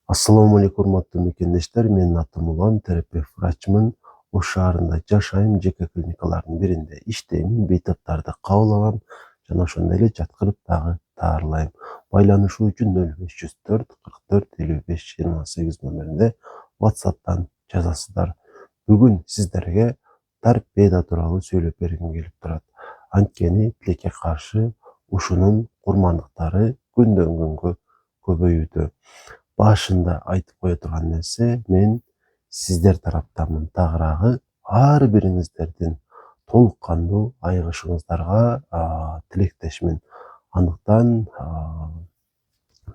Assalamu алейкум, урматтуу мекендештер. Менин атым Улан, терапевт врачмын. Ош шаарында жашайм, жеке клиникалардын биринде иштейм, бейтаптарды кабыл алам жана ошондой эле жаткырып дагы даарылайм. Байланышуу үчүн 0504 44 55 28 номерине WhatsApp'тан жазасыздар. Бүгүн сиздерге торпеда тууралуу сөйлөп бергим келип турат. Анткени тилекке каршы ушунун курмандыктары күндөн күнгө көбөйүүдө. Башында айтып кое турган нерсе, мен сиздер тараптамын. Тагыраагы ар бириңиздердин толук кандуу айыгышыңыздарга тилектешмин. Андыктан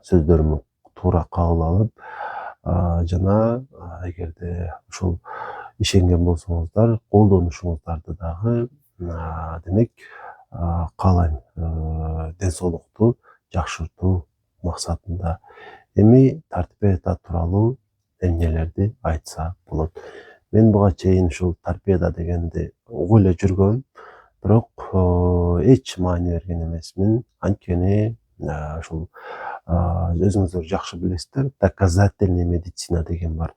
сөздөрүмдү туура кабыл алып, жана эгерде ушул ишенген болсоңуздар, колдонушуңуздарды дагы демек каалайм. Ден соолукту жакшыртуу максатында. Эми торпеда тууралуу эмнелерди айтса болот. Мен буга чейин ушул торпеда дегенди угуп эле жүргөм, бирок эч маани берген эмесмин. Анткени ушул өзүңүздөр жакшы билесиздер, доказательный медицина деген бар.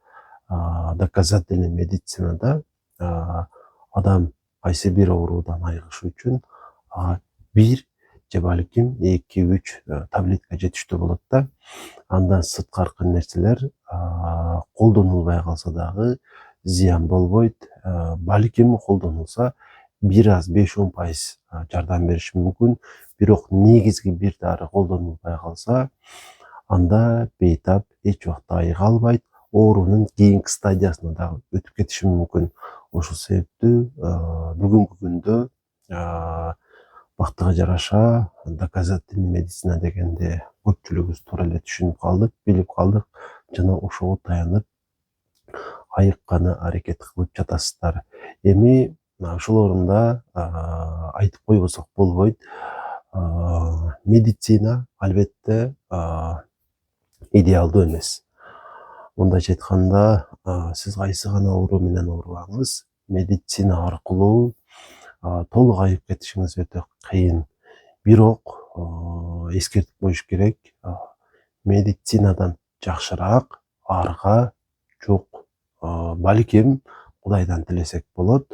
Доказательный медицинада адам кайсы бир ооруудан айыгышы үчүн бир же балким 2-3 таблетка жетиштүү болот да. Андан сырткаркы нерселер колдонулбай калса дагы зыян болбойт. Балким колдонулса бир аз 5-10% жардам бериши мүмкүн. Бирок негизги бир дары колдонулбай калса, анда бейтап эч убакта айыга албайт. Оорунун кийинки стадиясына дагы өтүп кетиши мүмкүн. Ошол себептүү бүгүнкү күндө бактыга жараша доказательный медицина дегенде көпчүлүгүбүз туура эле түшүнүп калдык, билип калдык жана ошого таянып айыкканы аракет кылып жатасыздар. Эми ошол орунда айтып койбосок болбойт. Медицина албетте идеалдуу эмес. Мындайча айтканда, сиз кайсы гана оору менен оорубаңыз, медицина аркылуу толук айыгып кетишиңиз өтө кыйын. Бирок эскертип коюш керек, медицинадан жакшыраак арга жок. Балким Кудайдан тилесек болот.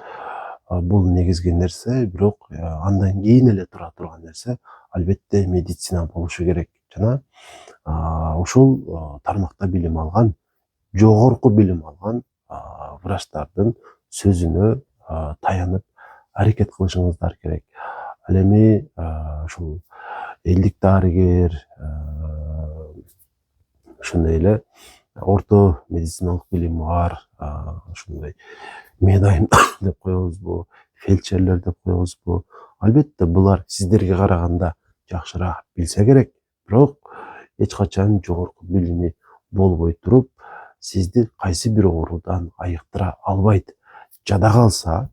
Бул негизги нерсе, бирок андан кийин эле тура турган нерсе албетте медицина болушу керек. Жана ушул тармакта билим алган, жогорку билим алган врачтардын сөзүнө таянып аракет кылышыңыздар керек. Ал эми ушул элдик дарыгер, ошондой эле орто медициналык билими бар, ошондой медайым деп коебузбу, фельдшерлер деп коебузбу. Албетте булар сиздерге караганда жакшыраак билсе керек, бирок эч качан жогорку билими болбой туруп, сизди кайсы бир оорудан айыктыра албайт. Жада калса,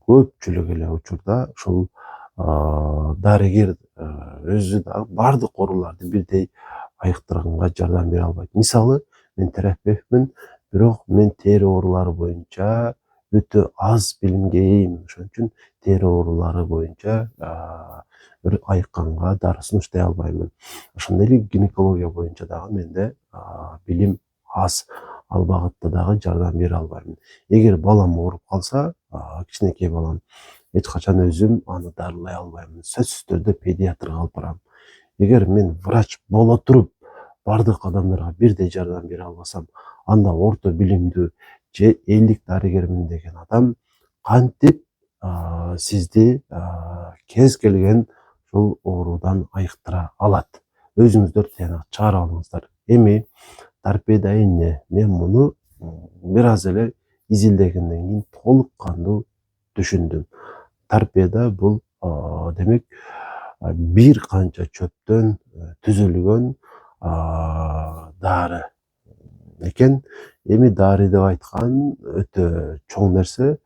көпчүлүк эле учурда ушул дарыгер өзү дагы бардык ооруларды бирдей айыктырганга жардам бере албайт. Мисалы, мен терапевтмин, бирок мен тери оорулары боюнча өтө аз билимге ээмин. Ошон үчүн тери оорулары боюнча бир айыкканга дары сунуштай албаймын. Ошондой эле гинекология боюнча дагы менде билим аз. Ал багытта дагы жардам бере албаймын. Эгер балам ооруп калса, кичинекей балам, эч качан өзүм аны дарылай албаймын. Сөзсүз түрдө педиатрга алып барам. Эгер мен врач боло туруп бардык адамдарга бирдей жардам бере албасам, анда орто билимдүү же элдик дарыгермин деген адам кантип сизди кез келген ушул оорудан айыктыра алат? Өзүңүздөр тыянак чыгарып алыңыздар. Эми торпеда эмне? Мен муну бир аз эле изилдегенден кийин толук кандуу түшүндүм. Торпеда бул демек бир канча чөптөн түзүлгөн дары экен. Эми дары деп айткан өтө чоң нерсе,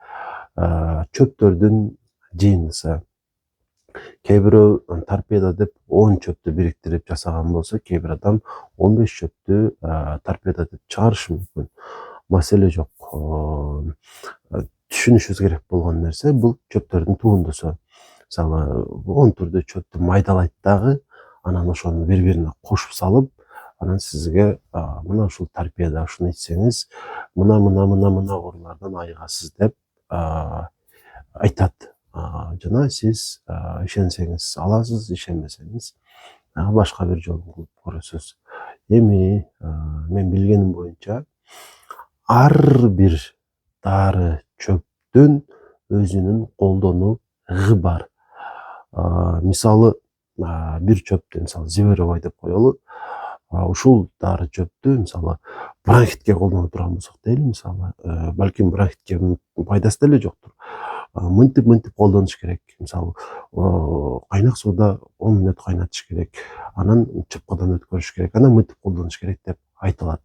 чөптөрдүн жыйындысы. Кээ бирөө торпеда деп 10 чөптү бириктирип жасаган болсо, кээ бир адам 15 чөптү торпеда деп чыгарышы мүмкүн. Маселе жок. Түшүнүшүбүз керек болгон нерсе бул чөптөрдүн тугундусу. Мисалы, 10 түрдүү чөптү майдалайт дагы, анан ошону бири-бирине кошуп салып, анан сизге мына ушул терапияда ушуну ичсеңиз мына оорулардан айыгасыз деп айтат. Жана сиз ишенсеңиз аласыз, ишенбесеңиз башка бир жолун кылып көрөсүз. Эми мен билгеним боюнча ар бир дары чөптүн өзүнүн колдонууы бар. Мисалы бир чөптү мисалы зверобой деп коелу. Ушул дары чөптү мисалы бронхитке колдоно турган болсок дейли, мисалы балким бронхитке пайдасы деле жоктур. Мынтип колдонуш керек. Мисалы кайнак сууда 10 мүнөт кайнатыш керек. Анан чыпкадан өткөрүш керек. Анан мынтип колдонуш керек деп айтылат.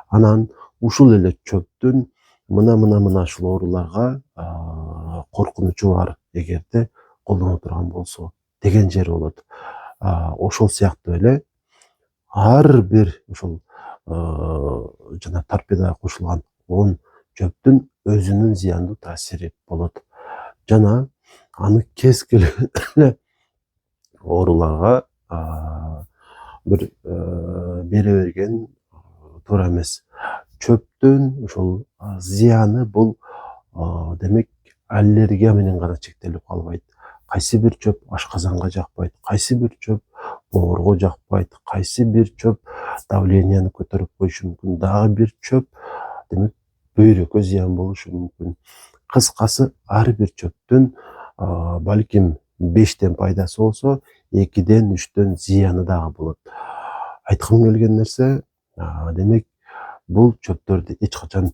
Анан ушул эле чөптүн мына ушул ооруларга коркунучу бар эгерде колдоно турган болсо деген жери болот. Ошол сыяктуу эле ар бир ушул жана торпедага кошулган 10 чөптүн өзүнүн зыяндуу таасири болот. Жана аны кез келген ооруларга бир бере берген туура эмес. Чөптүн ушул зыяны бул демек аллергия менен гана чектелип калбайт. Кайсы бир чөп ашказанга жакпайт, кайсы бир чөп боорго жакпайт, кайсы бир чөп давленияны көтөрүп коюшу мүмкүн, дагы бир чөп демек бөйрөккө зыян болушу мүмкүн. Кыскасы ар бир чөптүн балким 5тен пайдасы болсо, 2ден 3төн зыяны дагы болот. Айткым келген нерсе, демек бул чөптөрдү эч качан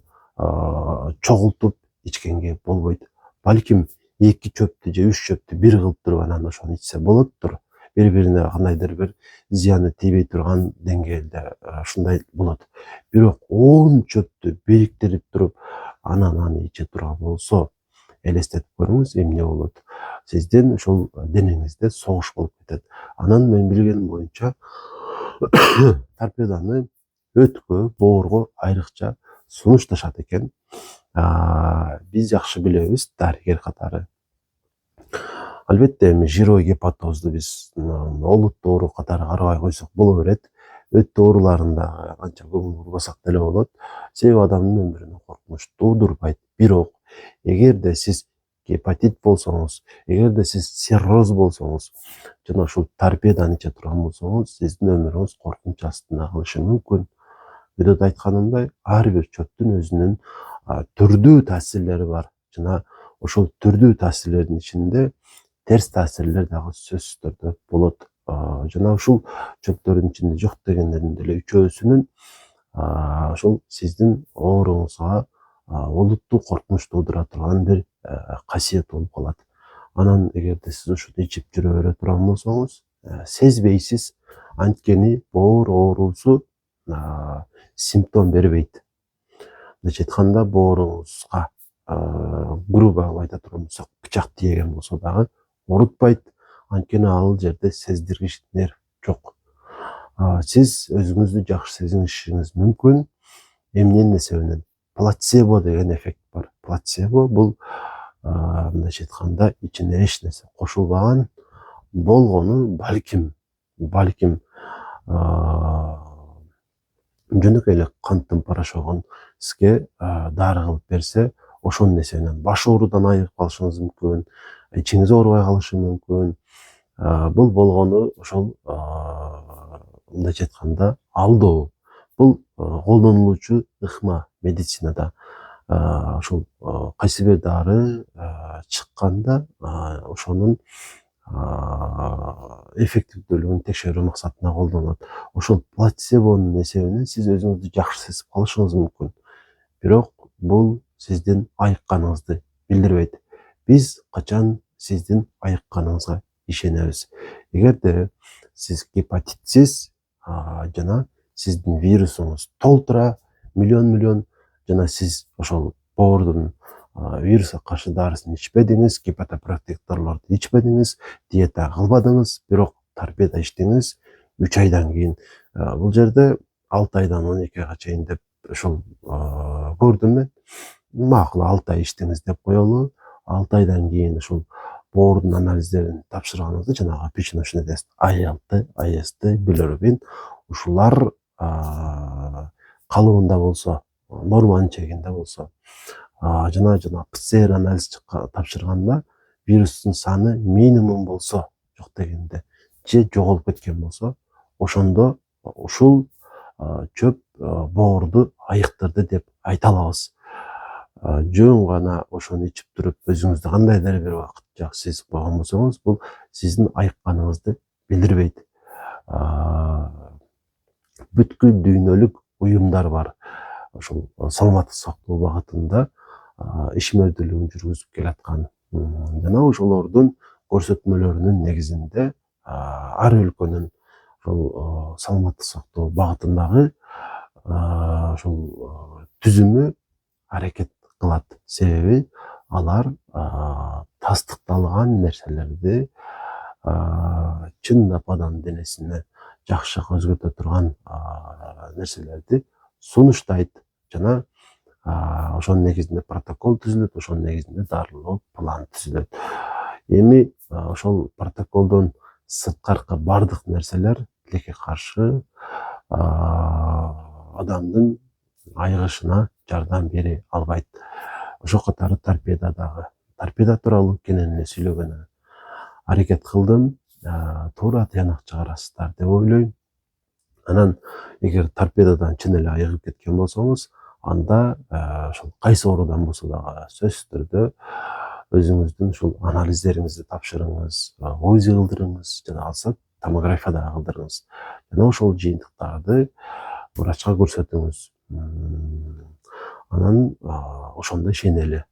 чогултуп ичкенге болбойт. Балким 2 чөптү же 3 чөптү бир кылып туруп анан ошону ичсе болоттур. Бири-бирине кандайдыр бир зыяны тийбей турган деңгээлде ушундай болот. Бирок 10 чөптү бириктирип туруп анан аны иче турган болсо, элестетип көрүңүз эмне болот. Сиздин ушул денеңизде согуш болуп кетет. Анан мен билгеним боюнча торпеданы өткө, боорго айрыкча сунушташат экен. Биз жакшы билебиз дарыгер катары. Албетте эми жирой гепатозду биз олуттуу оору катары карабай койсок боло берет. Өттү ооруларында канча көңүл бурбасак деле болот. Себеби адамдын өмүрүнө коркунуч туудурбайт. Бирок эгерде сиз гепатит болсоңуз, эгерде сиз цирроз болсоңуз, жана ушул торпеданы иче турган болсоңуз, сиздин өмүрүңүз коркунуч астында калышы мүмкүн. Видеодо айтканымдай, ар бир чөптүн өзүнүн түрдүү таасирлери бар. Жана ошол түрдүү таасирлердин ичинде терс таасирлер дагы сөзсүз түрдө болот. Жана ушул чөптөрдүн ичинде жок дегендердин деле үчөөсүнүн ошол сиздин ооруңузга олуттуу коркунуч туудура турган бир касиет болуп калат. Анан эгерде сиз ушуну ичип жүрө бере турган болсоңуз, сезбейсиз, анткени боор оорусу симптом бербейт. Мындайча айтканда, бооруңузга грубо кылып айта турган болсок, бычак тийген болсо дагы оорутпайт, анткени ал жерде сездиргич нерв жок. Сиз өзүңүздү жакшы сезинишиңиз мүмкүн. Эмненин эсебинен? Плацебо деген эффект бар. Плацебо бул мындайча айтканда ичине эч нерсе кошулбаган, болгону балким жөнөкөй эле канттын порошогун сизге дары кылып берсе, ошонун эсебинен баш оорудан айыгып калышыңыз мүмкүн, ичиңиз оорубай калышы мүмкүн. Бул болгону ошол мындайча айтканда алдоо. Бул колдонулуучу ыкма медицинада. Ошол кайсы бир дары чыкканда ошонун эффективдүүлүгүн текшерүү максатында колдонулат. Ошол плацебонун эсебинен сиз өзүңүздү жакшы сезип калышыңыз мүмкүн. Бирок бул сиздин айыкканыңызды билдирбейт. Биз качан сиздин айыкканыңызга ишенебиз. Эгерде сиз гепатитсиз жана сиздин вирусуңуз толтура миллион жана сиз ошол боордун вирусқа каршы дарысын ичпедиңиз, гепатопротекторлорду ичпедиңиз, диета кылбадыңыз, бирок торпеда ичтиңиз 3 айдан кийин. Бул жерде 6 айдан 12 айга чейин деп ошол көрдүм мен. Макул 6 ай иштиңиз деп коелу. 6 айдан кийин ошол боордун анализдерин тапшырганыңызда жанагы печеночный тест I6, IST, билирубин ушулар калыбында болсо, норманын чегинде болсо, жана ПЦР анализ тапшырганда вирустун саны минимум болсо, жок дегенде же жоголуп кеткен болсо, ошондо ушул чөп боорду айыктырды деп айта алабыз. Жөн гана ошону ичип туруп өзүңүздү кандайдыр бир убакыт жакшы сезип койгон болсоңуз, бул сиздин айыкканыңызды билдирбейт. Бүткүл дүйнөлүк уюмдар бар. Ошол саламаттык сактоо багытында ишмердүүлүгүн жүргүзүп келаткан жана ошолордун көрсөтмөлөрүнүн негизинде ар өлкөнүн ошол саламаттык сактоо багытындагы ошол түзүмү аракет кылат. Себеби алар тастыкталган нерселерди, чын адам денесине жакшы өзгөртө турган нерселерди сунуштайт жана ошонун негизинде протокол түзүлөт, ошонун негизинде дарылоо план түзүлөт. Эми ошол протоколдон сырткаркы бардык нерселер тилекке каршы адамдын айыгышына жардам бере албайт. Ошол катары торпеда тууралуу кенен эле сүйлөгөнү аракет кылдым. Туура тыянак чыгарасыздар деп ойлойм. Анан эгер торпедадан чын эле айыгып кеткен болсоңуз, анда ошол кайсы оорудан болсо дагы сөзсүз түрдө өзүңүздүн ушул анализдериңизди тапшырыңыз, УЗИ кылдырыңыз, жана калса томография да кылдырыңыз. Жана ошол жыйынтыктарды врачка көрсөтүңүз. Анан ошондо ишенели.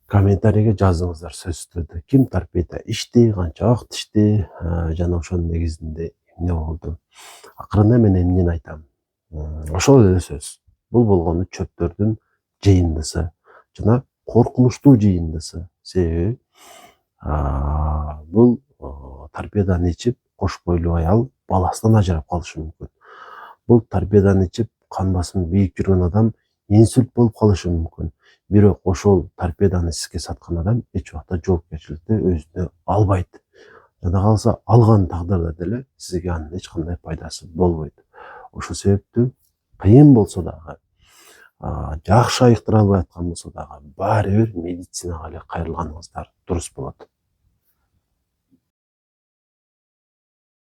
Комментарийге жазыңыздар сөзсүз түрдө. Ким торпеда ичти, канча убакыт ичти, жана ошонун негизинде эмне болду. Акырында мен эмнени айтам? Ошол эле сөз. Бул болгону чөптөрдүн жыйындысы жана коркунучтуу жыйындысы. Себеби бул торпеданы ичип кош бойлуу аял баласынан ажырап калышы мүмкүн. Бул торпеданы ичип кан басымы бийик жүргөн адам инсульт болуп калышы мүмкүн. Бирок ошол торпеданы сизге саткан адам эч убакта жоопкерчиликти өзүнө албайт. Жана калса алган тагдырда деле сизге анын эч кандай пайдасы болбойт. Ошол себептүү кыйын болсо дагы, жакшы айыктыра албай аткан болсо дагы баары бир медицинага эле кайрылганыңыздар дурус болот.